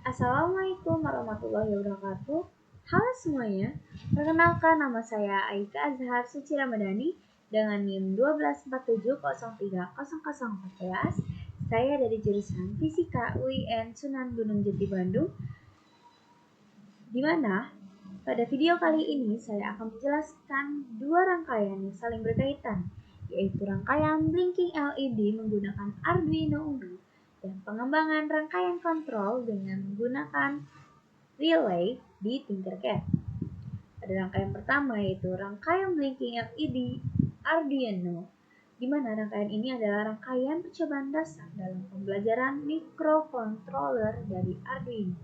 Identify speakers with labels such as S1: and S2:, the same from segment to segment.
S1: Assalamualaikum warahmatullahi wabarakatuh. Halo semuanya, perkenalkan nama saya Aika Azhar Suci Ramadhani dengan NIM 127030014. Saya dari jurusan Fisika UIN Sunan Gunung Jati Bandung. Di mana pada video kali ini saya akan menjelaskan dua rangkaian yang saling berkaitan, yaitu rangkaian blinking LED menggunakan Arduino Uno dan pengembangan rangkaian kontrol dengan menggunakan relay di Tinkercad. Pada rangkaian pertama yaitu rangkaian blinking LED Arduino, di mana rangkaian ini adalah rangkaian percobaan dasar dalam pembelajaran microcontroller dari Arduino.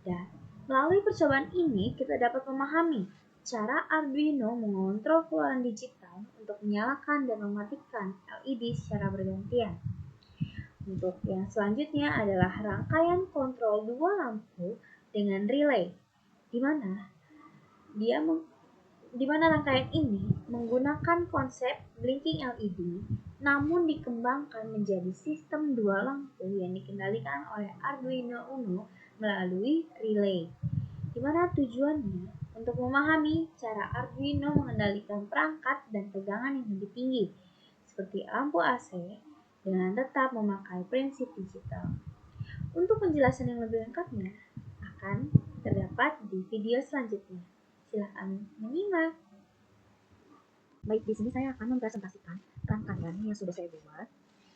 S1: Dan melalui percobaan ini kita dapat memahami cara Arduino mengontrol keluaran digital untuk menyalakan dan mematikan LED secara bergantian. Untuk yang selanjutnya adalah rangkaian kontrol dua lampu dengan relay, di mana rangkaian ini menggunakan konsep blinking LED, namun dikembangkan menjadi sistem dua lampu yang dikendalikan oleh Arduino Uno melalui relay, di mana tujuannya untuk memahami cara Arduino mengendalikan perangkat dan tegangan yang lebih tinggi, seperti lampu AC, dengan tetap memakai prinsip digital. Untuk penjelasan yang lebih lengkapnya akan terdapat di video selanjutnya. Silahkan menyimak.
S2: Baik, di sini saya akan mempresentasikan rangkaian yang sudah saya buat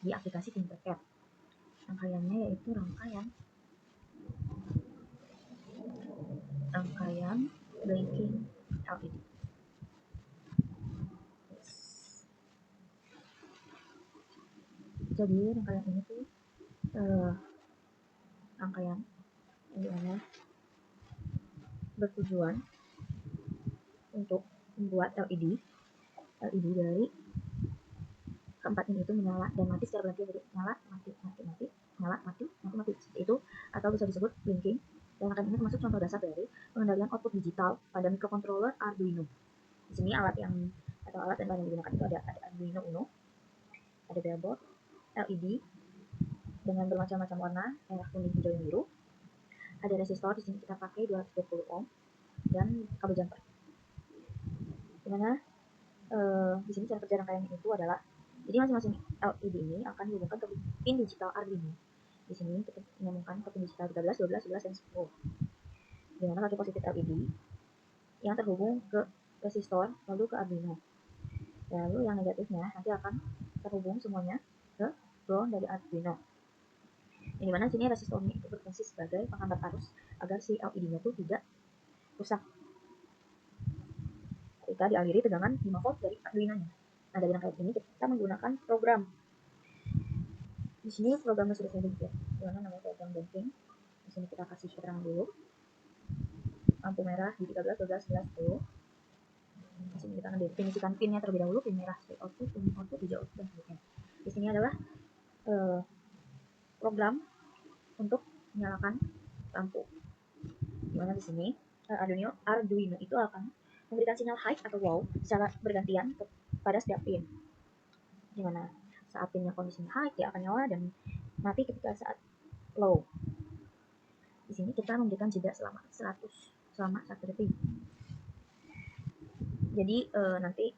S2: di aplikasi Tinkercad. Rangkaiannya yaitu rangkaian blinking LED. Jadi rangkaian ini tuh rangkaian yang dimana bertujuan untuk membuat LED dari keempat ini itu menyala dan mati secara bergantian, jadi nyala mati nyala mati seperti itu, atau bisa disebut blinking. Dan rangkaian ini termasuk contoh dasar dari pengendalian output digital pada microcontroller Arduino. Di sini alat dan bahan yang digunakan itu ada Arduino Uno, ada breadboard, LED dengan bermacam-macam warna, merah, kuning, hijau, dan biru. Ada resistor, di sini kita pakai 220 ohm dan kabel jumper. Dimana di sini cara kerja rangkaian itu adalah, jadi masing-masing LED ini akan dihubungkan ke pin digital Arduino. Di sini kita menyambungkan ke pin digital 13, 12, 11, dan 10. Dimana kaki positif LED yang terhubung ke resistor lalu ke Arduino. Lalu yang negatifnya nanti akan terhubung semuanya ke ground dari Arduino. Yang dimana sini resistornya itu berfungsi sebagai penghambat arus agar si LED-nya itu tidak rusak ketika dialiri tegangan 5 volt dari Arduino-nya. Nah, dari rangkaian ini kita menggunakan program. Di sini programnya sudah saya buat, dimana namanya program blinking. Di sini kita kasih keterangan dulu. Lampu merah di 13, 12, 11, 10. Di sini kita akan definisikan pinnya terlebih dahulu, pin merah sebagai output, kuning output, hijau output, dan seterusnya. Di sini adalah program untuk menyalakan lampu. Dimana di sini Arduino itu akan memberikan sinyal high atau low secara bergantian pada setiap pin. Dimana saat pinnya kondisinya high dia akan nyala dan mati ketika saat low. Di sini kita memberikan jeda selama 1 detik. Jadi nanti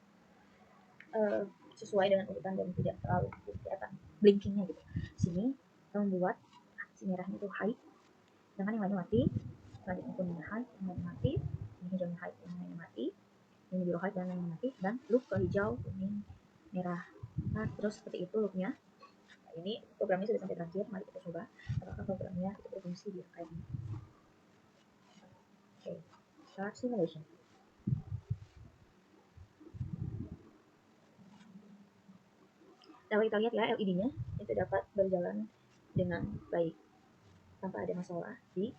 S2: sesuai dengan urutan dan tidak terlalu kelihatan blinkingnya gitu. Di sini kita membuat si merahnya itu high, sedangkan yang lainnya mati. Selanjutnya kuningnya high, yang lainnya mati. Ini hijaunya high, yang lainnya mati. Ini biru high, dan yang lainnya mati. Dan loop ke hijau, kuning, merah. Nah, terus seperti itu loopnya. Nah, ini programnya sudah sampai terakhir. Mari kita coba apakah programnya itu berfungsi di rangkaian ini. Oke, start simulation. Dapat kita lihat ya, LED-nya itu dapat berjalan dengan baik tanpa ada masalah di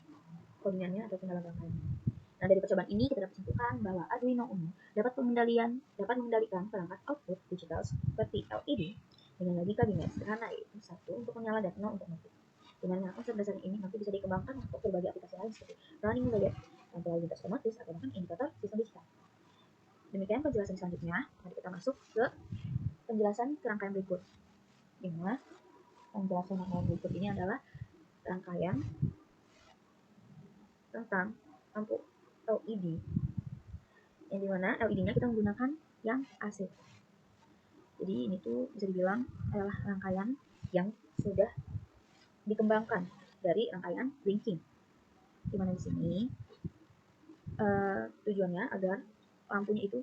S2: codingannya ataupun dalam rangkaiannya. Nah, dari percobaan ini kita dapat simpulkan bahwa Arduino Uno dapat mengendalikan perangkat output digital seperti LED dengan logika binary sederhana, yaitu 1 untuk menyala dan 0 untuk mati. Dimana konsep dasar ini nanti bisa dikembangkan untuk berbagai aplikasi lain seperti running widget, lampu lalu lintas otomatis, atau bahkan indikator sistem digital. Demikian penjelasan selanjutnya. Mari kita masuk ke penjelasan rangkaian berikut. Dimana penjelasan rangkaian berikut ini adalah rangkaian tentang lampu LED, yang dimana LED-nya kita menggunakan yang AC. Jadi ini tuh bisa dibilang adalah rangkaian yang sudah dikembangkan dari rangkaian blinking. Dimana di sini tujuannya agar lampunya itu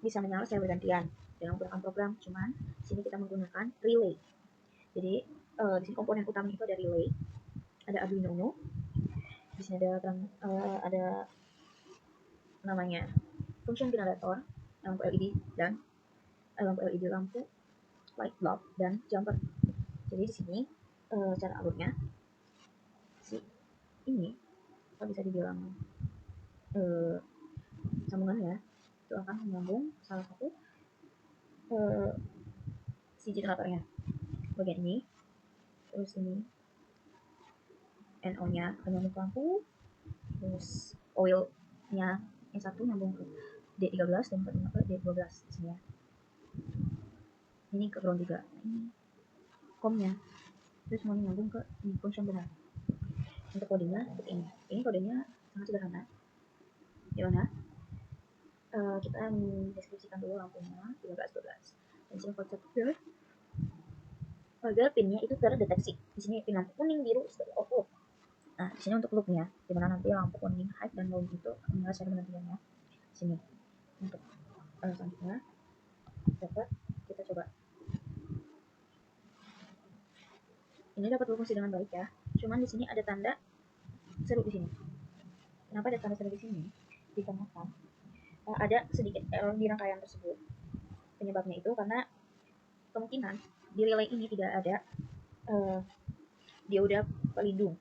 S2: bisa menyala secara bergantian dengan menggunakan program. Cuman di sini kita menggunakan relay. Jadi di sini komponen utama itu ada relay, ada Arduino Uno, di sini ada namanya function generator, lampu LED dan lampu light bulb dan jumper. Jadi di sini cara alurnya ini kalau bisa dibilang sambungannya itu akan menyambung salah satu si generatornya bagian ini, terus ini NO nya akan nyambung ke lampu, terus oil nya yang satu nyambung ke D13 dan yang ke D12 di sini ya. Ini ke ground juga. Ini komnya, terus semuanya nyambung ke ini function benar. Untuk kodenya seperti ini. Ini kodenya sangat sederhana. Gimana? Kita mendeskripsikan dulu lampunya 13-12. Dan sini konsep pure agar pinnya itu terdeteksi. Di sini pin lampu kuning, biru sebagai output. Nah, di sini untuk loopnya, dimana nanti lampu kuning high dan low itu menyala secara bergantian ya. Di sini untuk selanjutnya dapat kita coba. Ini dapat berfungsi dengan baik ya. Cuman di sini ada tanda seru di sini. Kenapa ada tanda seru di sini? Dikarenakan ada sedikit error di rangkaian tersebut. Penyebabnya itu karena kemungkinan di relay ini tidak ada dioda pelindung.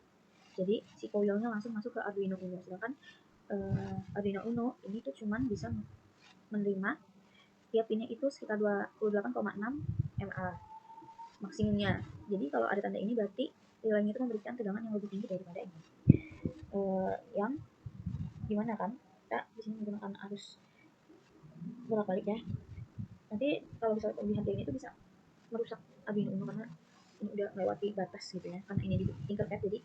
S2: Jadi si coilnya langsung masuk ke Arduino Uno. Sedangkan Arduino Uno ini tuh cuman bisa menerima tiap pinnya itu sekitar 28,6 mA maksimumnya. Jadi kalau ada tanda ini berarti relaynya itu memberikan tegangan yang lebih tinggi daripada ini. Yang gimana kan? Kita di sini menggunakan arus bolak-balik ya. Nanti kalau misalnya kelebihan kayak ini itu bisa merusak Arduino Uno karena ini udah melewati batas gitu ya. Karena ini di Tinkercad jadi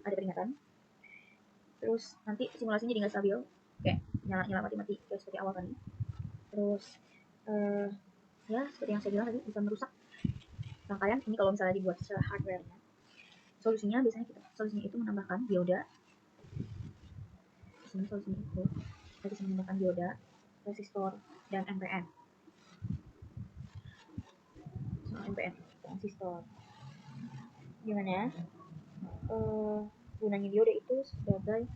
S2: ada peringatan. Terus nanti simulasinya jadi nggak stabil, kayak nyala mati kayak seperti awal tadi. Terus ya seperti yang saya bilang tadi bisa merusak rangkaian ini kalau misalnya dibuat secara hardware-nya. Solusinya biasanya itu menambahkan dioda. Di sini solusinya itu kita bisa menambahkan dioda, resistor, dan NPN. NPN, transistor. Gimana ya? Gunanya dioda itu sebagai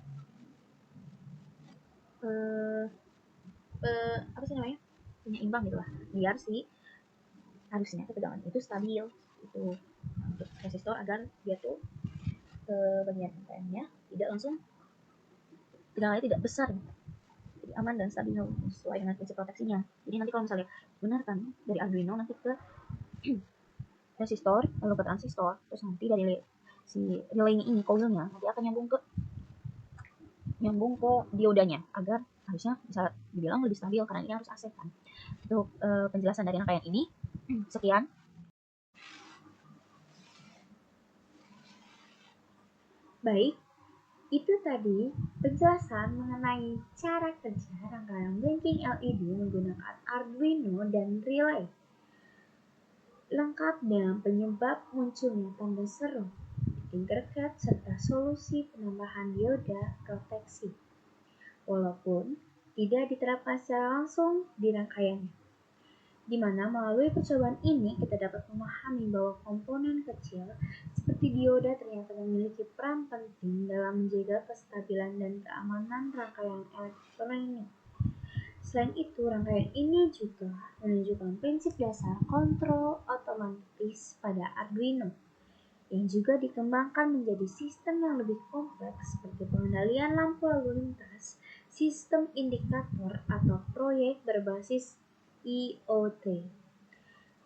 S2: apa sih namanya? Penyeimbang gitu lah. Biar si harusnya ketegangan itu stabil itu untuk resistor agar dia tuh bagian NPN-nya tidak langsung tegangannya tidak besar, jadi aman dan stabil sesuai dengan prinsip proteksinya. Jadi nanti kalau misalnya benar kan dari Arduino nanti ke resistor lalu ke transistor, terus nanti dari si relaynya ini coilnya nanti akan nyambung ke diodanya agar harusnya bisa dibilang lebih stabil karena ini harus AC kan. Untuk penjelasan dari rangkaian ini sekian.
S1: Baik, itu tadi penjelasan mengenai cara kerja rangkaian blinking LED menggunakan Arduino dan relay. Lengkap dengan penyebab munculnya tanda seru di Tinkercad serta solusi penambahan dioda proteksi. Walaupun tidak diterapkan secara langsung di rangkaiannya, di mana melalui percobaan ini kita dapat memahami bahwa komponen kecil seperti dioda ternyata memiliki peran penting dalam menjaga kestabilan dan keamanan rangkaian elektronik. Selain itu, rangkaian ini juga menunjukkan prinsip dasar kontrol otomatis pada Arduino, yang juga dikembangkan menjadi sistem yang lebih kompleks seperti pengendalian lampu lalu lintas, sistem indikator, atau proyek berbasis IoT.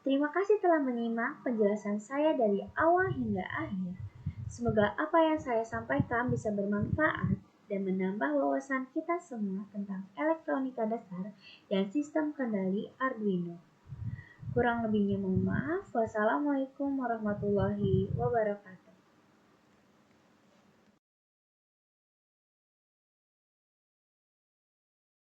S1: Terima kasih telah menyimak penjelasan saya dari awal hingga akhir. Semoga apa yang saya sampaikan bisa bermanfaat dan menambah wawasan kita semua tentang elektronika dasar dan sistem kendali Arduino. Kurang lebihnya mohon maaf. Wassalamualaikum warahmatullahi wabarakatuh.